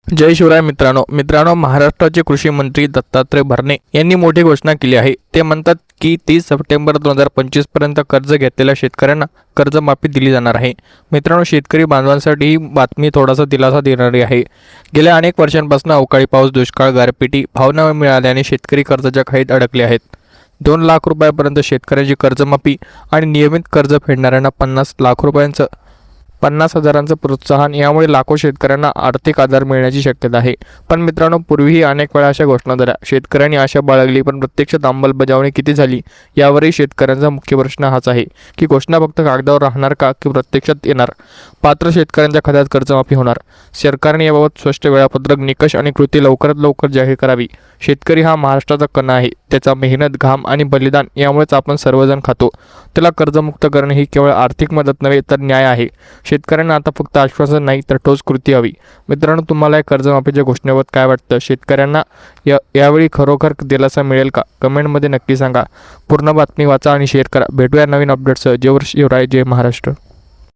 जय शिवराय मित्रांनो महाराष्ट्राचे कृषी मंत्री दत्तात्रय भरणे यांनी मोठी घोषणा केली आहे। ते म्हणतात की 30 सप्टेंबर 2025 पर्यंत कर्ज घेतलेल्या शेतकऱ्यांना कर्जमाफी दिली जाणार आहे। मित्रांनो, शेतकरी बांधवांसाठी ही बातमी थोडासा दिलासा देणारी आहे। गेल्या अनेक वर्षांपासून अवकाळी पाऊस, दुष्काळ, गारपिटी, भाव न मिळाल्याने शेतकरी कर्जाच्या खाईत अडकले आहेत। 2 लाख रुपयापर्यंत शेतकऱ्यांची कर्जमाफी आणि नियमित कर्ज फेडणाऱ्यांना 50 लाख रुपयांचं 50,000चं प्रोत्साहन यामुळे लाखो शेतकऱ्यांना आर्थिक आधार मिळण्याची शक्यता आहे। पण मित्रांनो, पूर्वीही अनेक वेळा अशा घोषणा झाल्या, शेतकऱ्यांनी आशा बाळगली, पण प्रत्यक्षात अंमलबजावणी किती झाली यावरही शेतकऱ्यांचा मुख्य प्रश्न हाच आहे की घोषणा फक्त कागदावर राहणार का की प्रत्यक्षात येणार? पात्र शेतकऱ्यांच्या खात्यात कर्जमाफी होणार? सरकारने याबाबत स्पष्ट वेळापत्रक, निकष आणि कृती लवकरात लवकर जाहीर करावी। शेतकरी हा महाराष्ट्राचा कणा आहे। त्याचा मेहनत, घाम आणि बलिदान यामुळेच आपण सर्वजण खातो। त्याला कर्जमुक्त करणे ही केवळ आर्थिक मदत नव्हे तर न्याय आहे। शेतकऱ्यांना आता फक्त आश्वासन नाही तर ठोस कृती हवी। मित्रांनो, तुम्हाला या कर्जमाफीच्या घोषणेबाबत काय वाटतं? शेतकऱ्यांना यावेळी खरोखर दिलासा मिळेल का? कमेंटमध्ये नक्की सांगा। पूर्ण बातमी वाचा आणि शेअर करा। भेटूया नवीन अपडेट्ससह। जय शिवराय, जय महाराष्ट्र।